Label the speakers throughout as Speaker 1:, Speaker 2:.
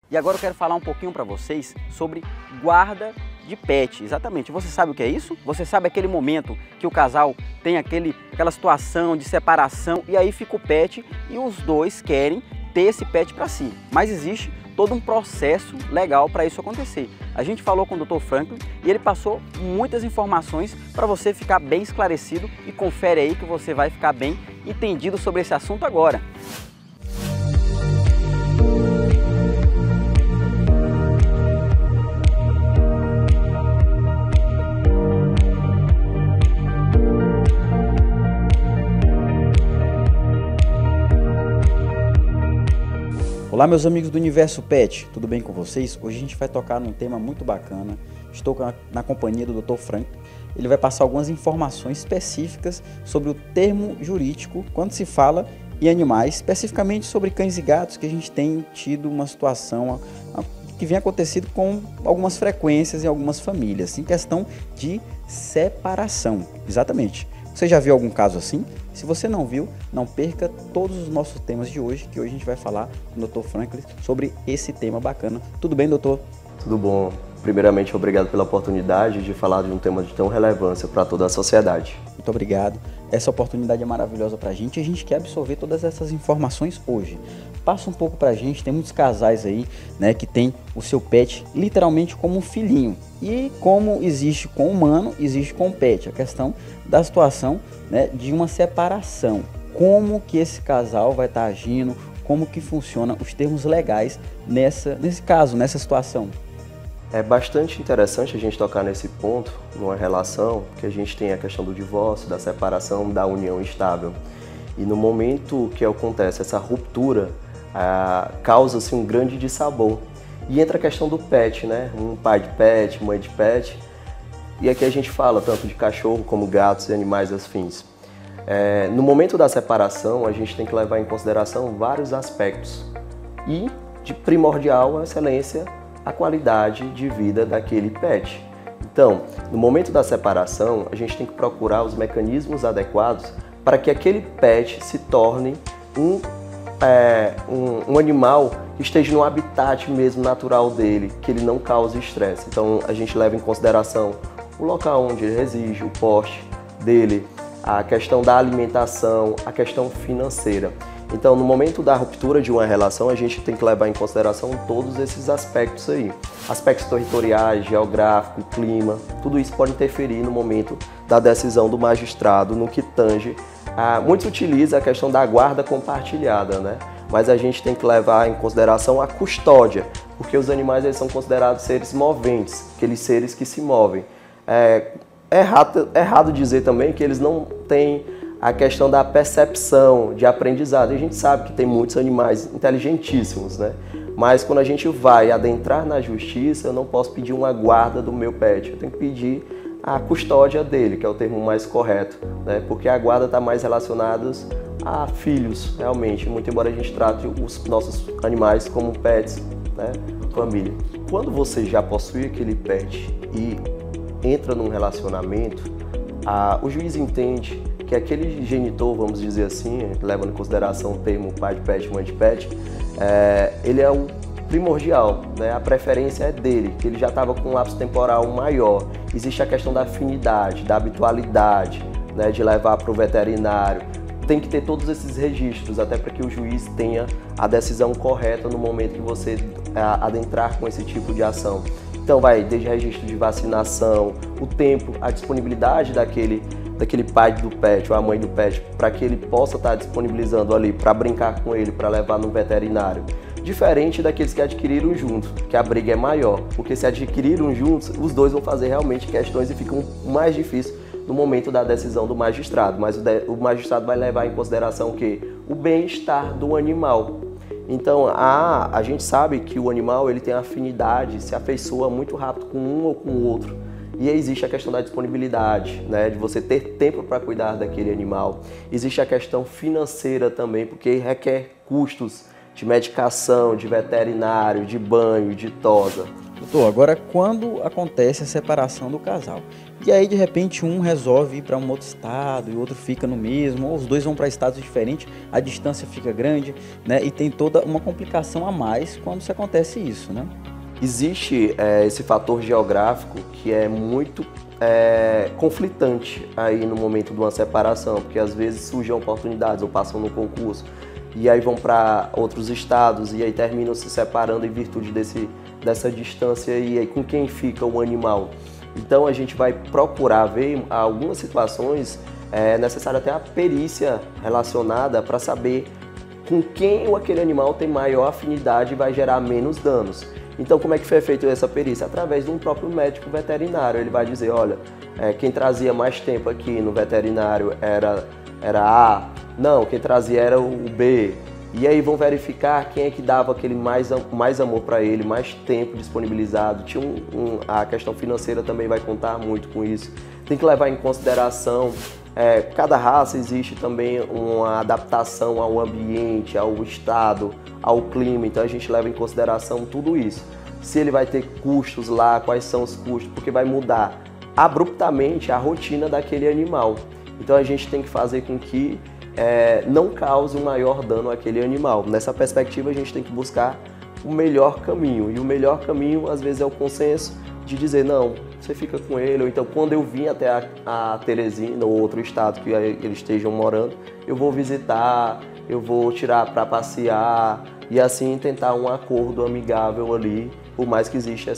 Speaker 1: E agora eu quero falar um pouquinho para vocês sobre guarda de pet. Exatamente, você sabe o que é isso? Você sabe aquele momento que o casal tem aquela situação de separação e aí fica o pet e os dois querem ter esse pet para si. Mas existe todo um processo legal para isso acontecer. A gente falou com o Dr. Franklin e ele passou muitas informações para você ficar bem esclarecido e confere aí que você vai ficar bem entendido sobre esse assunto agora. Olá meus amigos do Universo Pet, tudo bem com vocês? Hoje a gente vai tocar num tema muito bacana. Estou na companhia do Dr. Franklin. Ele vai passar algumas informações específicas sobre o termo jurídico quando se fala em animais, especificamente sobre cães e gatos, que a gente tem tido uma situação que vem acontecido com algumas frequências em algumas famílias, em questão de separação. Exatamente. Você já viu algum caso assim? Se você não viu, não perca todos os nossos temas de hoje, que hoje a gente vai falar com o Dr. Franklin sobre esse tema bacana. Tudo bem, doutor?
Speaker 2: Tudo bom. Primeiramente, obrigado pela oportunidade de falar de um tema de tão relevância para toda a sociedade.
Speaker 1: Muito obrigado. Essa oportunidade é maravilhosa para a gente e a gente quer absorver todas essas informações hoje. Passa um pouco para a gente, tem muitos casais aí, né, que tem o seu pet literalmente como um filhinho. E como existe com o humano, existe com o pet. A questão da situação, né, de uma separação. Como que esse casal vai estar agindo, como que funciona os termos legais nesse caso, nessa situação.
Speaker 2: É bastante interessante a gente tocar nesse ponto, numa relação, que a gente tem a questão do divórcio, da separação, da união estável. E no momento que acontece essa ruptura, causa-se um grande dissabor. E entra a questão do pet, né? Um pai de pet, mãe de pet. E aqui a gente fala tanto de cachorro como gatos e animais afins. No momento da separação, a gente tem que levar em consideração vários aspectos. E, de primordial, a excelência, a qualidade de vida daquele pet. Então, no momento da separação, a gente tem que procurar os mecanismos adequados para que aquele pet se torne um animal que esteja no habitat mesmo natural dele, que ele não cause estresse. Então, a gente leva em consideração o local onde ele reside, o porte dele, a questão da alimentação, a questão financeira. Então, no momento da ruptura de uma relação, a gente tem que levar em consideração todos esses aspectos aí. Aspectos territoriais, geográfico, clima, tudo isso pode interferir no momento da decisão do magistrado no que tange. Muitos utilizam a questão da guarda compartilhada, né? Mas a gente tem que levar em consideração a custódia, porque os animais eles são considerados seres moventes, aqueles seres que se movem. É errado dizer também que eles não têm a questão da percepção, de aprendizado. E a gente sabe que tem muitos animais inteligentíssimos, né? Mas quando a gente vai adentrar na justiça, eu não posso pedir uma guarda do meu pet, eu tenho que pedir a custódia dele, que é o termo mais correto, né? Porque a guarda está mais relacionada a filhos, realmente, muito embora a gente trate os nossos animais como pets, né? Família. Quando você já possui aquele pet e entra num relacionamento, o juiz entende que aquele genitor, vamos dizer assim, levando em consideração o termo pai de pet, mãe de pet, ele é o primordial, né? A preferência é dele, que ele já estava com um lapso temporal maior. Existe a questão da afinidade, da habitualidade, né? De levar para o veterinário. Tem que ter todos esses registros, até para que o juiz tenha a decisão correta no momento que você adentrar com esse tipo de ação. Então vai desde registro de vacinação, o tempo, a disponibilidade daquele pai do pet ou a mãe do pet, para que ele possa estar disponibilizando ali para brincar com ele, para levar no veterinário. Diferente daqueles que adquiriram juntos, que a briga é maior, porque se adquiriram juntos, os dois vão fazer realmente questões e ficam mais difícil no momento da decisão do magistrado. Mas o magistrado vai levar em consideração o quê? O bem-estar do animal. Então, a gente sabe que o animal ele tem afinidade, se afeiçoa muito rápido com um ou com o outro. E existe a questão da disponibilidade, né, de você ter tempo para cuidar daquele animal. Existe a questão financeira também, porque requer custos de medicação, de veterinário, de banho, de tosa.
Speaker 1: Doutor, agora quando acontece a separação do casal? E aí de repente um resolve ir para um outro estado e o outro fica no mesmo, ou os dois vão para estados diferentes, a distância fica grande, né? E tem toda uma complicação a mais quando se acontece isso, né?
Speaker 2: Existe esse fator geográfico que é muito conflitante aí no momento de uma separação, porque às vezes surgem oportunidades ou passam no concurso e aí vão para outros estados e aí terminam se separando em virtude dessa distância e aí com quem fica o animal. Então a gente vai procurar ver algumas situações necessária até a perícia relacionada para saber com quem aquele animal tem maior afinidade e vai gerar menos danos. Então, como é que foi feita essa perícia? Através de um próprio médico veterinário. Ele vai dizer, olha, quem trazia mais tempo aqui no veterinário era A, não, quem trazia era o B. E aí vão verificar quem é que dava aquele mais amor para ele, mais tempo disponibilizado. A questão financeira também vai contar muito com isso. Tem que levar em consideração, cada raça existe também uma adaptação ao ambiente, ao estado, ao clima, então a gente leva em consideração tudo isso. Se ele vai ter custos lá, quais são os custos, porque vai mudar abruptamente a rotina daquele animal. Então a gente tem que fazer com que não cause um maior dano àquele animal. Nessa perspectiva a gente tem que buscar o melhor caminho, e o melhor caminho às vezes é o consenso de dizer, não, você fica com ele, ou então quando eu vim até a Teresina ou outro estado que eles estejam morando, eu vou visitar, eu vou tirar para passear e assim tentar um acordo amigável ali, por mais que exista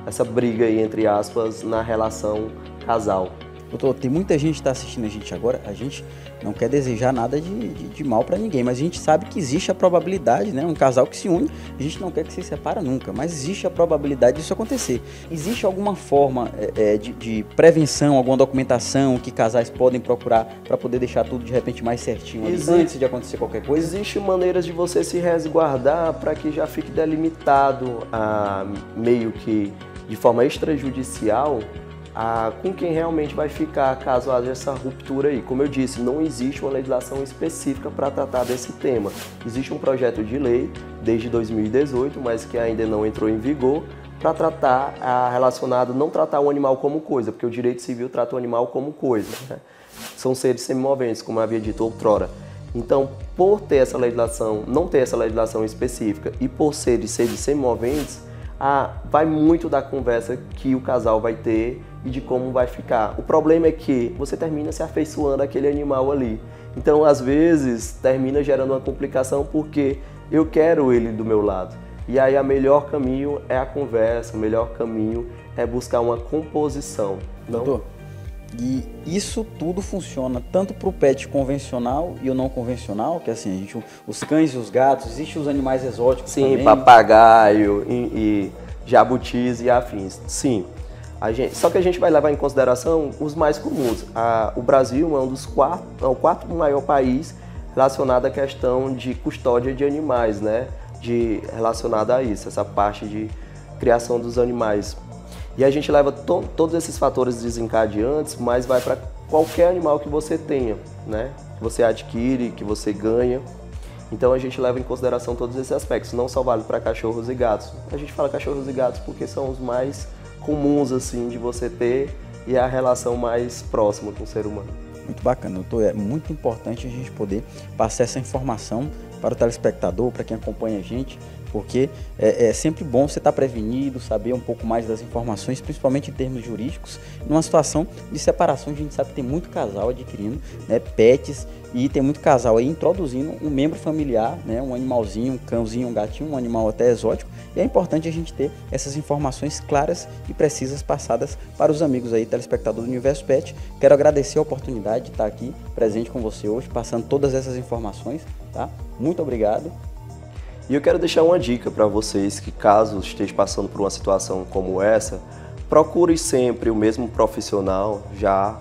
Speaker 2: essa briga aí, entre aspas, na relação casal.
Speaker 1: Doutor, tem muita gente que está assistindo a gente agora, a gente não quer desejar nada de mal para ninguém, mas a gente sabe que existe a probabilidade, né? Um casal que se une, a gente não quer que se separa nunca, mas existe a probabilidade disso acontecer. Existe alguma forma de prevenção, alguma documentação que casais podem procurar para poder deixar tudo de repente mais certinho antes de acontecer qualquer coisa?
Speaker 2: Existem maneiras de você se resguardar para que já fique delimitado meio que de forma extrajudicial com quem realmente vai ficar caso haja essa ruptura aí. Como eu disse, não existe uma legislação específica para tratar desse tema. Existe um projeto de lei desde 2018, mas que ainda não entrou em vigor, para tratar não tratar o animal como coisa, porque o direito civil trata o animal como coisa, né? São seres semimoventes, como eu havia dito outrora. Então, por ter essa legislação, não ter essa legislação específica e por seres semimoventes, vai muito da conversa que o casal vai ter e de como vai ficar. O problema é que você termina se afeiçoando àquele animal ali. Então, às vezes, termina gerando uma complicação porque eu quero ele do meu lado. E aí, o melhor caminho é a conversa, o melhor caminho é buscar uma composição.
Speaker 1: Doutor, e isso tudo funciona tanto para o pet convencional e o não convencional, que assim, os cães e os gatos, existem os animais exóticos também?
Speaker 2: Sim, papagaio e jabutis e afins, sim. Só que a gente vai levar em consideração os mais comuns. O Brasil é o quarto maior país relacionado à questão de custódia de animais, né? Relacionada a isso, essa parte de criação dos animais. E a gente leva todos esses fatores desencadeantes, mas vai para qualquer animal que você tenha, né? Que você adquire, que você ganha. Então a gente leva em consideração todos esses aspectos, não só vale para cachorros e gatos. A gente fala cachorros e gatos porque são os mais comuns assim de você ter e é a relação mais próxima com o ser humano.
Speaker 1: Muito bacana, doutor. É muito importante a gente poder passar essa informação para o telespectador, para quem acompanha a gente, porque é sempre bom você estar prevenido, saber um pouco mais das informações, principalmente em termos jurídicos. Numa situação de separação, a gente sabe que tem muito casal adquirindo, né, pets, e tem muito casal aí introduzindo um membro familiar, né, um animalzinho, um cãozinho, um gatinho, um animal até exótico. E é importante a gente ter essas informações claras e precisas passadas para os amigos aí, telespectador do Universo Pet. Quero agradecer a oportunidade de estar aqui presente com você hoje, passando todas essas informações, tá? Muito obrigado.
Speaker 2: E eu quero deixar uma dica para vocês que, caso esteja passando por uma situação como essa, procure sempre o mesmo profissional, já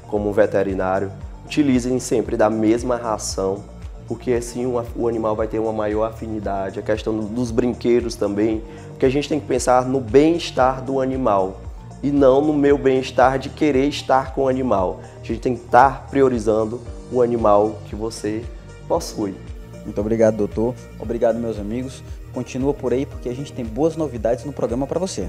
Speaker 2: como veterinário. Utilizem sempre da mesma ração, porque assim o animal vai ter uma maior afinidade. A questão dos brinquedos também, porque a gente tem que pensar no bem-estar do animal e não no meu bem-estar de querer estar com o animal. A gente tem que estar priorizando o animal que você possui.
Speaker 1: Muito obrigado, doutor. Obrigado, meus amigos. Continua por aí porque a gente tem boas novidades no programa para você.